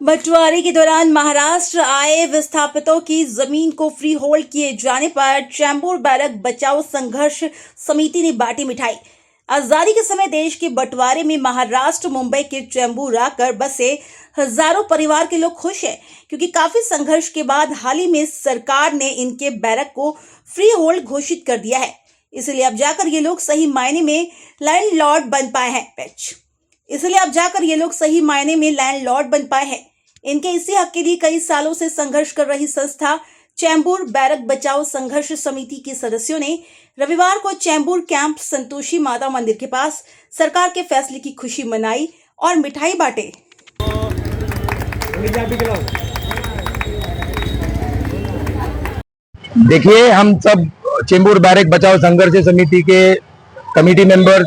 बंटवारे के दौरान महाराष्ट्र आए विस्थापितों की जमीन को फ्री होल्ड किए जाने पर चैंबूर बैरक बचाओ संघर्ष समिति ने बांटी मिठाई। आजादी के समय देश के बंटवारे में महाराष्ट्र मुंबई के चैंबूर आकर बसे हजारों परिवार के लोग खुश हैं, क्योंकि काफी संघर्ष के बाद हाल ही में सरकार ने इनके बैरक को फ्री होल्ड घोषित कर दिया है। इसलिए अब जाकर ये लोग सही मायने में लैंडलॉर्ड बन पाए हैं। इनके इसी हक के लिए कई सालों से संघर्ष कर रही संस्था चैंबूर बैरक बचाओ संघर्ष समिति के सदस्यों ने रविवार को चैंबूर कैंप संतोषी माता मंदिर के पास सरकार के फैसले की खुशी मनाई और मिठाई बांटे। देखिए, हम सब चैंबूर बैरक बचाओ संघर्ष समिति के कमेटी मेंबर,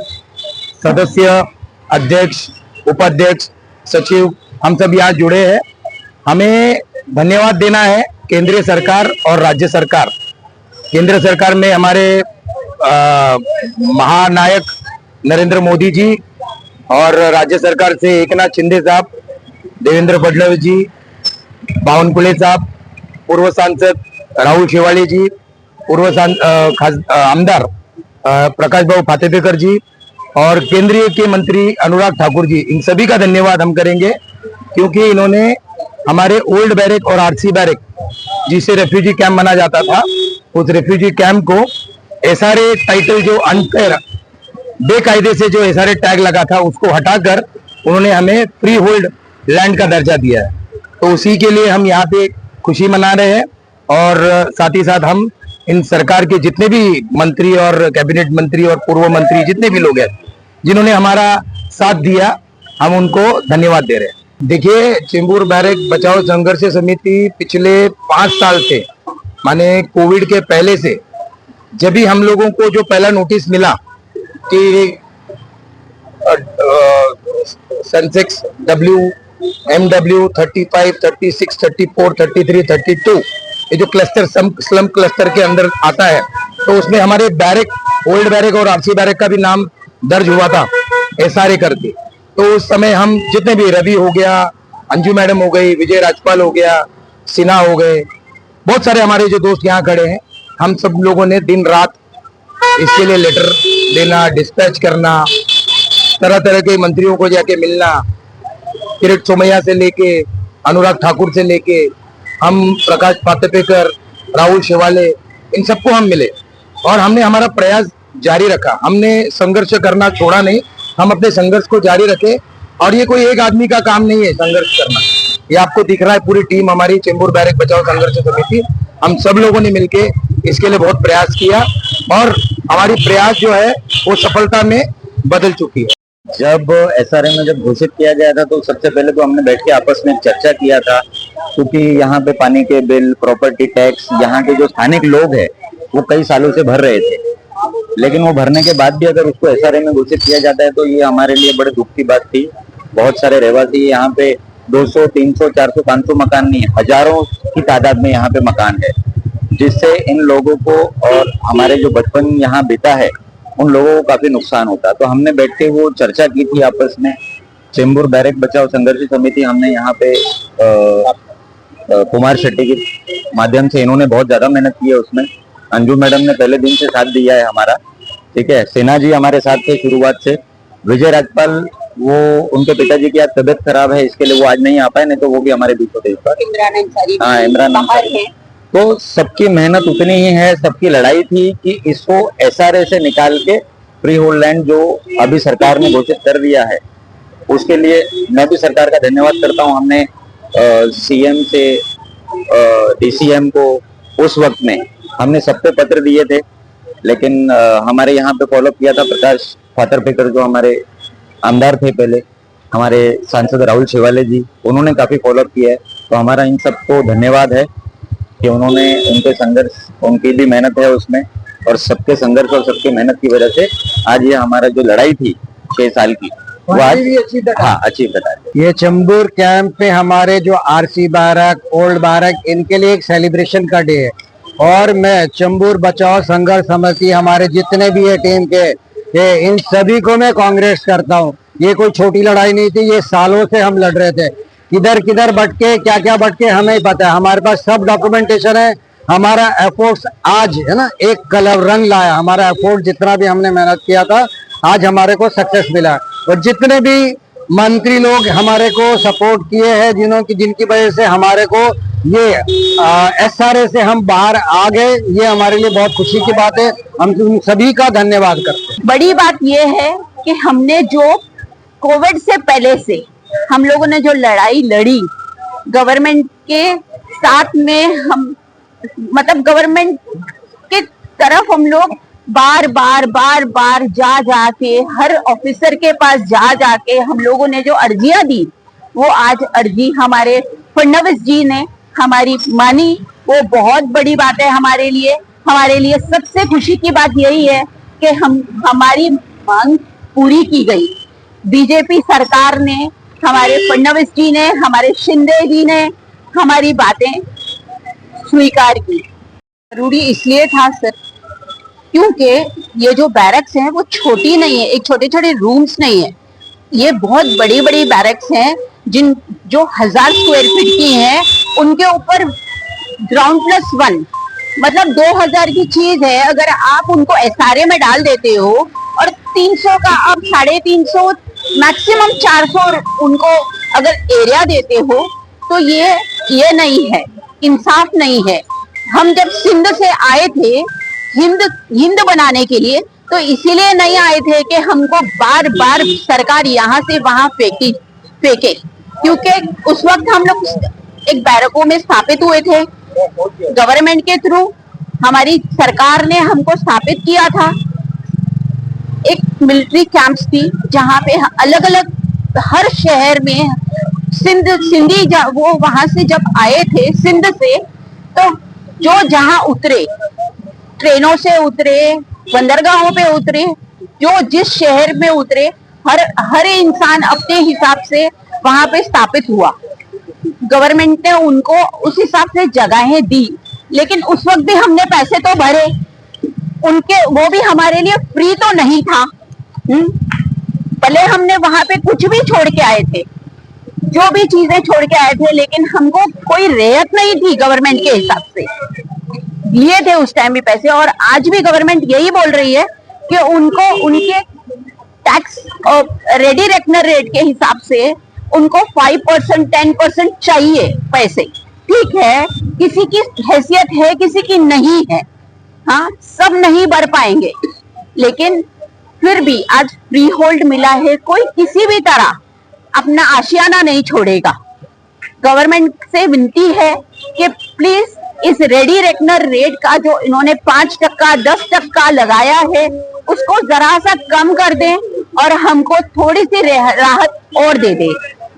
सदस्य, अध्यक्ष, उपाध्यक्ष, सचिव, हम सब यहाँ जुड़े हैं। हमें धन्यवाद देना है केंद्रीय सरकार और राज्य सरकार। केंद्र सरकार में हमारे महानायक नरेंद्र मोदी जी और राज्य सरकार से एकनाथ शिंदे साहब, देवेंद्र फडणवीस जी, बावनकुळे साहब, पूर्व सांसद राहुल शेवाळे जी, पूर्व आमदार प्रकाश भाऊ फातेपेकर जी और केंद्रीय के मंत्री अनुराग ठाकुर जी, इन सभी का धन्यवाद हम करेंगे, क्योंकि इन्होंने हमारे ओल्ड बैरक और आरसी बैरक, जिसे रेफ्यूजी कैंप माना जाता था, उस रेफ्यूजी कैंप को एसआरए टाइटल जो अनफेयर बेकायदे से जो एसआरए टैग लगा था उसको हटाकर उन्होंने हमें फ्री होल्ड लैंड का दर्जा दिया है। तो उसी के लिए हम यहाँ पे खुशी मना रहे हैं और साथ ही साथ हम इन सरकार के जितने भी मंत्री और कैबिनेट मंत्री और पूर्व मंत्री जितने भी लोग हैं जिन्होंने हमारा साथ दिया, हम उनको धन्यवाद दे रहे हैं। देखिए, चैंबूर बैरक बचाओ संघर्ष समिति पिछले 5 साल से, माने कोविड के पहले से, जब भी हम लोगों को जो पहला नोटिस मिला कि सेंसेक्स MW 35, 36, 34, 33, 32 ये जो क्लस्टर स्लम क्लस्टर के अंदर आता है, तो उसमें हमारे बैरक, ओल्ड बैरक और आरसी बैरक का भी नाम दर्ज हुआ था एसआरए करके। तो उस समय हम जितने भी, रवि हो गया, अंजू मैडम हो गई, विजय राजपाल हो गया, सिन्हा हो गए, बहुत सारे हमारे जो दोस्त यहाँ खड़े हैं, हम सब लोगों ने दिन रात इसके लिए लेटर देना, डिस्पैच करना, तरह तरह के मंत्रियों को जाके मिलना, किरीट सोमैया से लेके अनुराग ठाकुर से लेके हम प्रकाश फातेपेकर, राहुल शेवाले, इन सबको हम मिले और हमने हमारा प्रयास जारी रखा। हमने संघर्ष करना छोड़ा नहीं, हम अपने संघर्ष को जारी रखे। और ये कोई एक आदमी का काम नहीं है संघर्ष करना, ये आपको दिख रहा है पूरी टीम हमारी चैंबूर बैरक बचाओ संघर्ष समिति, हम सब लोगों ने मिलके इसके लिए बहुत प्रयास किया और हमारी प्रयास जो है वो सफलता में बदल चुकी है। जब एसआरए में जब घोषित किया गया था तो सबसे पहले तो हमने बैठ के आपस में चर्चा किया था, क्योंकि यहाँ पे पानी के बिल, प्रॉपर्टी टैक्स, यहाँ के जो स्थानिक लोग हैं वो कई सालों से भर रहे थे, लेकिन वो भरने के बाद भी अगर उसको एसआरए में घोषित किया जाता है तो ये हमारे लिए बड़े दुख की बात थी। बहुत सारे रहवासी यहाँ पे 200, 300, 400, 500 मकान नहीं, हजारों की तादाद में यहाँ पे मकान है, जिससे इन लोगों को और हमारे जो बचपन यहाँ बीता है उन लोगों को काफी नुकसान होता। तो हमने बैठ के वो चर्चा की थी आपस में। चैंबूर बैरक बचाओ संघर्ष समिति, हमने यहाँ पे कुमार शेट्टी के माध्यम से, इन्होंने बहुत ज्यादा मेहनत की है उसमें। अंजू मैडम ने पहले दिन से साथ दिया है हमारा, ठीक है। सिन्हा जी हमारे साथ थे शुरुआत से। विजय राजपाल, वो उनके पिताजी की आज तबियत खराब है, इसके लिए वो आज नहीं आ पाए, नहीं तो वो भी हमारे बीच होते इस बार। हाँ, इमरान अंसारी। तो सबकी मेहनत उतनी ही है, सबकी लड़ाई थी कि इसको एसआरए से निकाल के फ्री होल्ड लैंड जो अभी सरकार ने घोषित कर दिया है, उसके लिए मैं भी सरकार का धन्यवाद करता हूँ। हमने सीएम से डीसीएम को उस वक्त में हमने सबको पत्र दिए थे, लेकिन हमारे यहाँ पे फॉलोअप किया था प्रकाश फातेपेकर, जो हमारे आमदार थे पहले, हमारे सांसद राहुल शेवाले जी, उन्होंने काफी फॉलोअप किया है। तो हमारा इन सबको धन्यवाद है कि उन्होंने, उनके संघर्ष, उनकी भी मेहनत है उसमें, और सबके संघर्ष और सबकी मेहनत की वजह से आज ये हमारा जो लड़ाई थी 6 साल की वो आज अचीव करा। ये चैंबूर कैंप में हमारे जो आरसी बैरक, ओल्ड बैरक, इनके लिए एक सेलिब्रेशन का डे है और मैं चैंबूर बचाओ संघर्ष समिति, हमारे जितने भी है टीम के, इन सभी को मैं कांग्रेस करता हूँ। ये कोई छोटी लड़ाई नहीं थी, ये सालों से हम लड़ रहे थे। किधर किधर भटके, क्या क्या भटके हमें ही पता है। हमारे पास सब डॉक्यूमेंटेशन है। हमारा एफर्ट्स आज है ना एक कलर रंग लाया। हमारा एफर्ट जितना भी हमने मेहनत किया था आज हमारे को सक्सेस मिला। और जितने भी मंत्री लोग हमारे को सपोर्ट किए हैं, जिनकी वजह से हमारे को ये SRA से हम बाहर आ गए, ये हमारे लिए बहुत खुशी की बात है। हम उन सभी का धन्यवाद करते हैं। बड़ी बात ये है कि हमने जो कोविड से पहले से हम लोगों ने जो लड़ाई लड़ी गवर्नमेंट के साथ में, हम मतलब गवर्नमेंट के तरफ हम लोग बार बार जा के हर ऑफिसर के पास जा के हम लोगों ने जो अर्जियां दी, वो आज अर्जी हमारे फडणवीस जी ने हमारी मानी। वो बहुत बड़ी बात है हमारे लिए। हमारे लिए सबसे खुशी की बात यही है कि हमारी मांग पूरी की गई। बीजेपी सरकार ने, हमारे फडणवीस जी ने, हमारे शिंदे जी ने हमारी बातें स्वीकार की। जरूरी इसलिए था सर क्योंकि ये जो बैरक्स हैं वो छोटी नहीं है, एक छोटे छोटे रूम्स नहीं है, ये बहुत बड़ी बड़ी बैरक्स हैं जो 1000 स्क्वायर फीट की हैं। उनके ऊपर ग्राउंड +1 मतलब 2000 की चीज है। अगर आप उनको SRA में डाल देते हो और 300 का आप 350 मैक्सिमम 400 उनको अगर एरिया देते हो तो ये नहीं है, इंसाफ नहीं है। हम जब सिंध से आए थे हिंद बनाने के लिए, तो इसीलिए नहीं आए थे कि हमको बार बार सरकार यहाँ से वहां फेंके, क्योंकि उस वक्त हम लोग एक बैरकों में स्थापित हुए थे गवर्नमेंट के थ्रू। हमारी सरकार ने हमको स्थापित किया था। एक मिलिट्री कैंप्स थी जहाँ पे अलग अलग हर शहर में सिंधी वो वहां से जब आए थे सिंध से, तो जो जहां उतरे, ट्रेनों से उतरे, बंदरगाहों पे उतरे, जो जिस शहर में उतरे, हर इंसान अपने हिसाब से वहां पे स्थापित हुआ। गवर्नमेंट ने उनको उस हिसाब से जगहें दी, लेकिन उस वक्त भी हमने पैसे तो भरे उनके, वो भी हमारे लिए फ्री तो नहीं था। भले हमने वहां पे कुछ भी छोड़ के आए थे, जो भी चीजें छोड़ के आए थे, लेकिन हमको कोई रियायत नहीं थी गवर्नमेंट के हिसाब से। लिए थे उस टाइम भी पैसे, और आज भी गवर्नमेंट यही बोल रही है कि उनको उनके टैक्स और रेडी रेकनर रेट के हिसाब से उनको 5% 10% चाहिए पैसे। ठीक है, किसी की हैसियत है, किसी की नहीं है, हाँ, सब नहीं भर पाएंगे, लेकिन फिर भी आज फ्री होल्ड मिला है, कोई किसी भी तरह अपना आशियाना नहीं छोड़ेगा। गवर्नमेंट से विनती है कि प्लीज इस रेडी रेकनर रेट का जो इन्होंने 5% 10% लगाया है, उसको जरा सा कम कर दें और हमको थोड़ी सी राहत और दे दें।